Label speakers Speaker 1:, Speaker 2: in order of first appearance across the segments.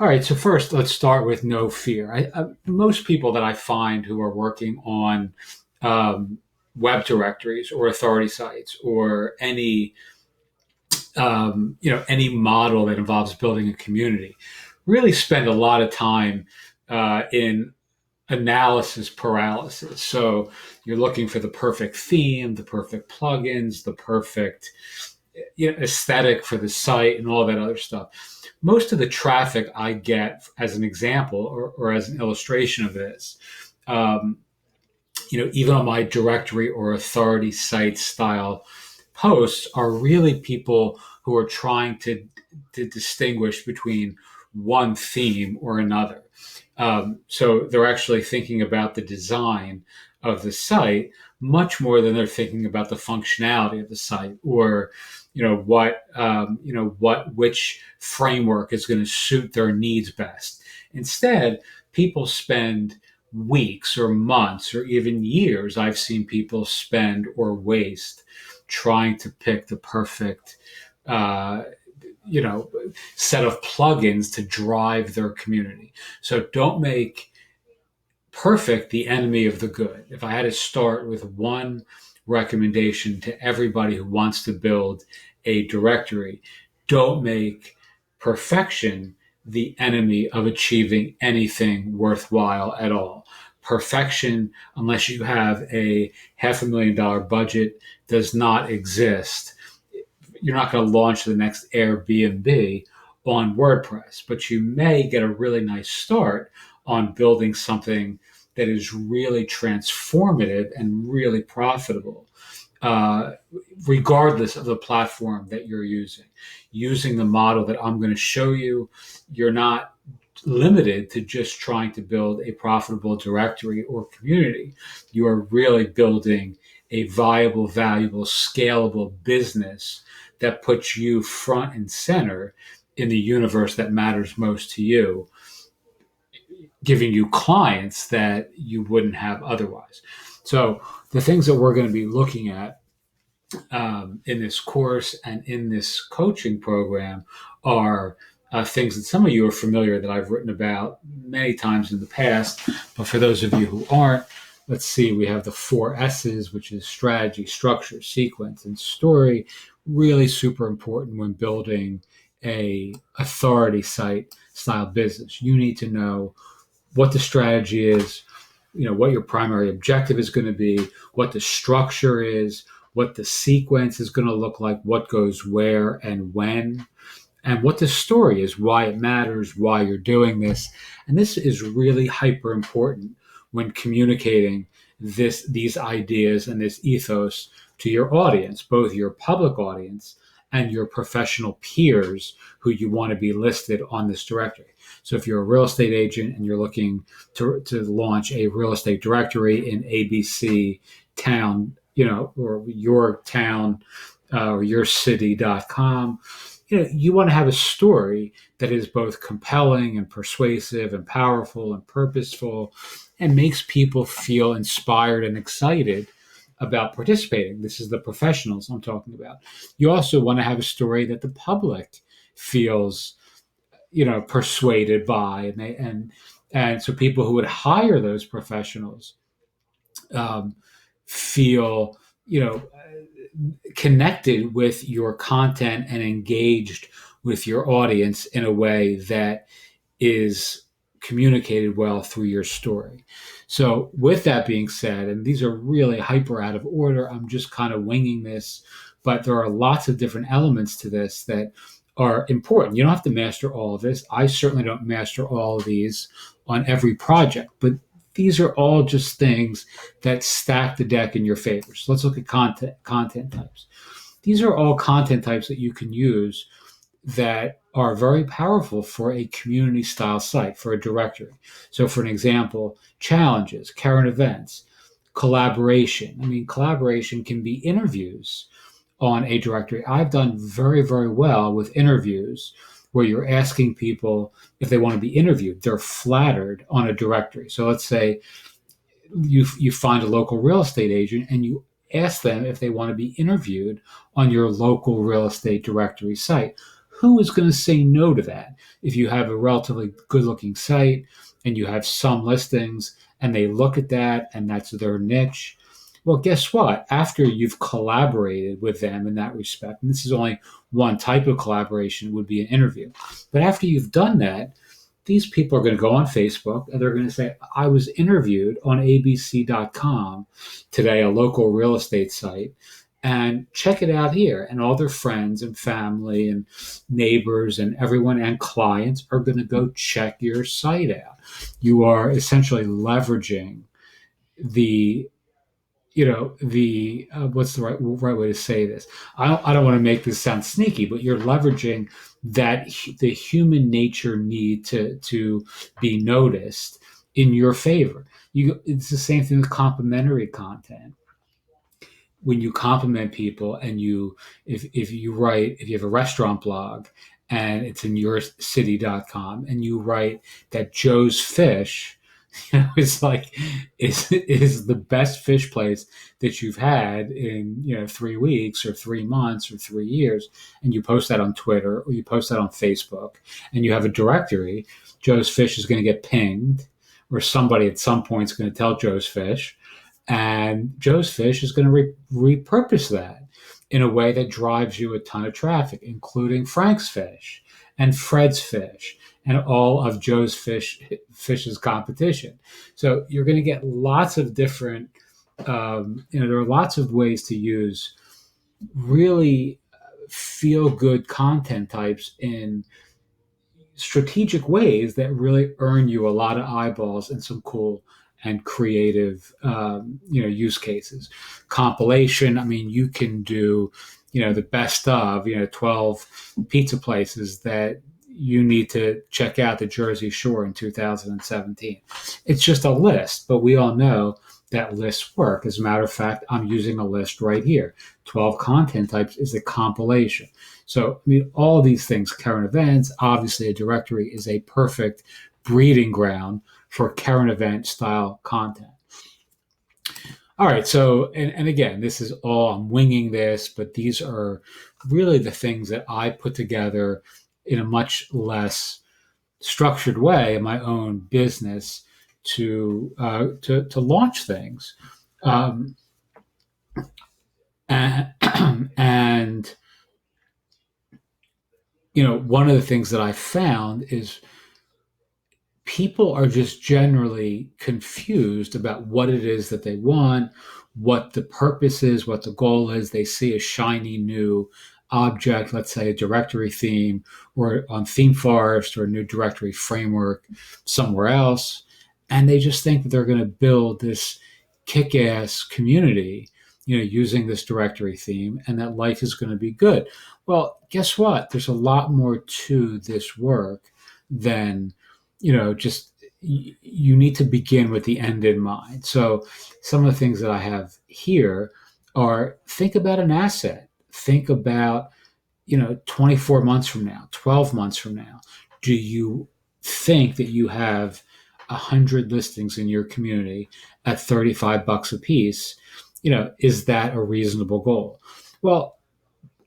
Speaker 1: All right, so first let's start with no fear. Most people that I find who are working on um, web directories or authority sites or any model that involves building a community really spend a lot of time in analysis paralysis. So you're looking for the perfect theme, the perfect plugins, the perfect aesthetic for the site, and all that other stuff. Most of the traffic I get, as an example or as an illustration of this, um, even on my directory or authority site style posts, are really people who are trying to distinguish between one theme or another. So they're actually thinking about the design of the site much more than they're thinking about the functionality of the site, or which framework is going to suit their needs best. Instead, people spend weeks or months or even years. I've seen people spend or waste trying to pick the perfect uh, you know set of plugins to drive their community. So don't make perfect the enemy of the good. If I had to start with one recommendation to everybody who wants to build a directory, don't make perfection the enemy of achieving anything worthwhile at all. Perfection, unless you have a $500,000 budget, does not exist. You're not going to launch the next Airbnb on WordPress, but you may get a really nice start on building something that is really transformative and really profitable, uh, regardless of the platform that you're using. Using the model that I'm going to show you, you're not limited to just trying to build a profitable directory or community. You are really building a viable, valuable, scalable business that puts you front and center in the universe that matters most to you, giving you clients that you wouldn't have otherwise. So, the things that we're going to be looking at in this course and in this coaching program are things that some of you are familiar, that I've written about many times in the past. But for those of you who aren't, let's see, we have the 4 S's, which is strategy, structure, sequence, and story. Really super important when building a authority site style business. You need to know what the strategy is, what your primary objective is going to be, what the structure is, what the sequence is going to look like, what goes where and when, and what the story is, why it matters, why you're doing this. And this is really hyper important when communicating these ideas and this ethos to your audience, both your public audience and your professional peers who you want to be listed on this directory. So if you're a real estate agent and you're looking to launch a real estate directory in ABC town, or your town or your city.com, you want to have a story that is both compelling and persuasive and powerful and purposeful and makes people feel inspired and excited about participating. This is the professionals I'm talking about. You also want to have a story that the public feels, persuaded by, and so people who would hire those professionals um, feel, connected with your content and engaged with your audience in a way that is communicated well through your story. So, with that being said, and these are really hyper out of order, I'm just kind of winging this, but there are lots of different elements to this that are important. You don't have to master all of this. I certainly don't master all of these on every project, but these are all just things that stack the deck in your favor. So let's look at content types. These are all content types that you can use that are very powerful for a community style site, for a directory. So, for an example, challenges, current events, collaboration. I mean, collaboration can be interviews on a directory. I've done very, very well with interviews where you're asking people if they want to be interviewed. They're flattered on a directory. So let's say you find a local real estate agent and you ask them if they want to be interviewed on your local real estate directory site. who is going to say no to that? If you have a relatively good looking site and you have some listings and they look at that and that's their niche, well, guess what? After you've collaborated with them in that respect, and this is only one type of collaboration, would be an interview. But after you've done that, these people are going to go on Facebook and they're going to say, I was interviewed on abc.com today, a local real estate site, and check it out here. And all their friends and family and neighbors and everyone and clients are going to go check your site out. You are essentially leveraging the what's the right way to say this. I don't want to make this sound sneaky, but you're leveraging that the human nature need to be noticed in your favor. It's the same thing with complimentary content. When you compliment people and if you have a restaurant blog and it's in yourcity.com and you write that Joe's Fish, it's like is the best fish place that you've had in 3 weeks or 3 months or 3 years, and you post that on Twitter or you post that on Facebook, and you have a directory. Joe's Fish is going to get pinged, or somebody at some point is going to tell Joe's Fish, and Joe's Fish is going to repurpose that in a way that drives you a ton of traffic, including Frank's Fish and Fred's Fish and all of Joe's Fish's competition. So you're going to get lots of different, there are lots of ways to use really feel good content types in strategic ways that really earn you a lot of eyeballs and some cool and creative, use cases. Compilation. I mean, you can do, the best of, 12 pizza places that you need to check out the Jersey Shore in 2017. It's just a list, but we all know that lists work. As a matter of fact, I'm using a list right here. 12 content types is a compilation. So, I mean, all these things, current events, obviously a directory is a perfect breeding ground for current event style content. All right. So, and again, this is all, I'm winging this, but these are really the things that I put together in a much less structured way in my own business to launch things. And, and, one of the things that I found is people are just generally confused about what it is that they want, what the purpose is, what the goal is. They see a shiny new object, let's say a directory theme, or on Theme Forest or a new directory framework somewhere else, and they just think that they're going to build this kick-ass community, using this directory theme, and that life is going to be good. Well, guess what? There's a lot more to this work than just you need to begin with the end in mind. So some of the things that I have here are, think about an asset. Think about, 24 months from now, 12 months from now. Do you think that you have 100 listings in your community at $35 a piece? Is that a reasonable goal? Well,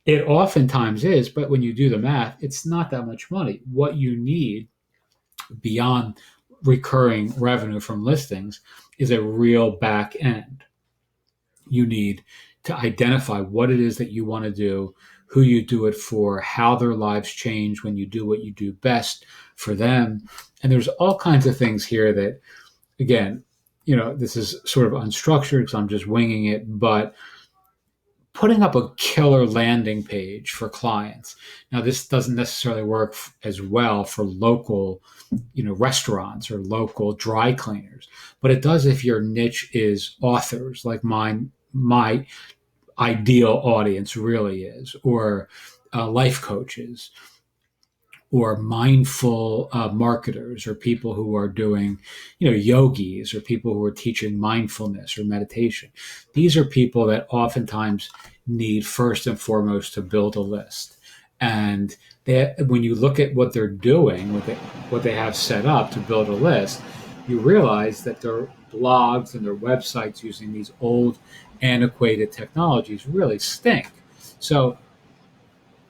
Speaker 1: it oftentimes is, but when you do the math, it's not that much money. What you need beyond recurring revenue from listings is a real back end. You need to identify what it is that you want to do, who you do it for, how their lives change when you do what you do best for them. And there's all kinds of things here that, again, this is sort of unstructured because I'm just winging it, but putting up a killer landing page for clients. Now, this doesn't necessarily work as well for local, restaurants or local dry cleaners, but it does if your niche is authors, like my ideal audience really is, or life coaches, or mindful marketers, or people who are doing, yogis, or people who are teaching mindfulness or meditation. These are people that oftentimes need first and foremost to build a list. And when you look at what they're doing, what they have set up to build a list, you realize that their blogs and their websites using these old, antiquated technologies really stink. So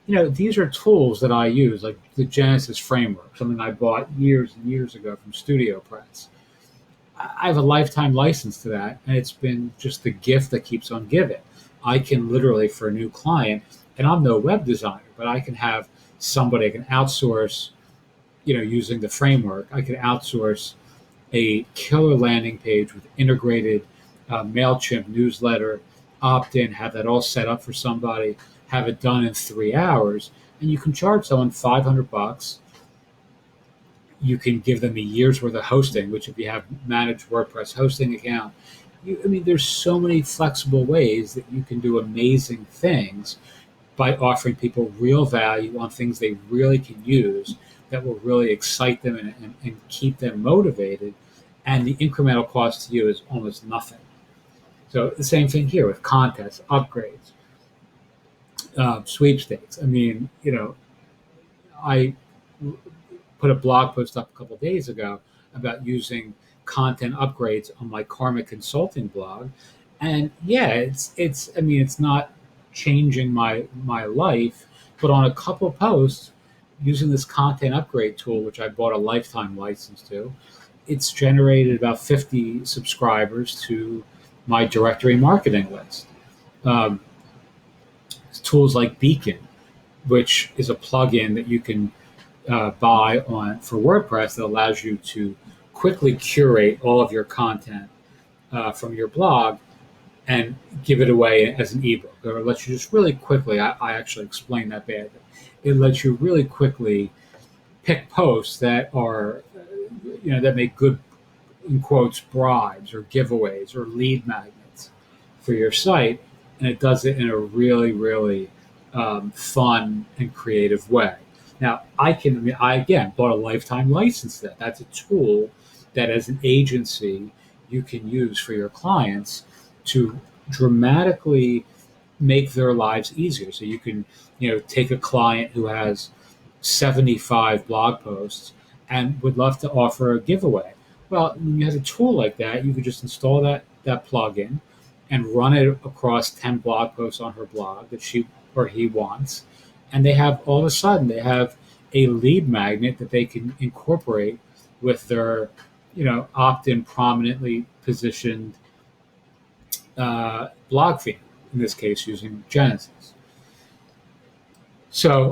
Speaker 1: These are tools that I use, like the Genesis framework, something I bought years and years ago from Studio Press. I have a lifetime license to that, and it's been just the gift that keeps on giving. I can literally, for a new client, and I'm no web designer, but I can have somebody I can outsource, using the framework. I can outsource a killer landing page with integrated MailChimp newsletter, opt in, have that all set up for somebody, have it done in 3 hours, and you can charge someone $500. You can give them a year's worth of hosting, which if you have managed WordPress hosting account, there's so many flexible ways that you can do amazing things by offering people real value on things they really can use that will really excite them and keep them motivated. And the incremental cost to you is almost nothing. So the same thing here with contests, upgrades, sweepstakes. I put a blog post up a couple of days ago about using content upgrades on my Karma Consulting blog, and yeah, it's not changing my life, but on a couple of posts using this content upgrade tool, which I bought a lifetime license to, it's generated about 50 subscribers to my directory marketing list. Um, Tools like Beacon, which is a plugin that you can buy on for WordPress that allows you to quickly curate all of your content from your blog and give it away as an ebook, or it lets you just really quickly. I actually explained that badly. It lets you really quickly pick posts that are, that make good, in quotes, bribes or giveaways or lead magnets for your site, and it does it in a really, really fun and creative way. Now, I again bought a lifetime license to that. That's a tool that, as an agency, you can use for your clients to dramatically make their lives easier. So you can, take a client who has 75 blog posts and would love to offer a giveaway. Well, when you have a tool like that, you could just install that plugin and run it across 10 blog posts on her blog that she or he wants. And all of a sudden, they have a lead magnet that they can incorporate with their, opt in prominently positioned blog feed, in this case using Genesis. So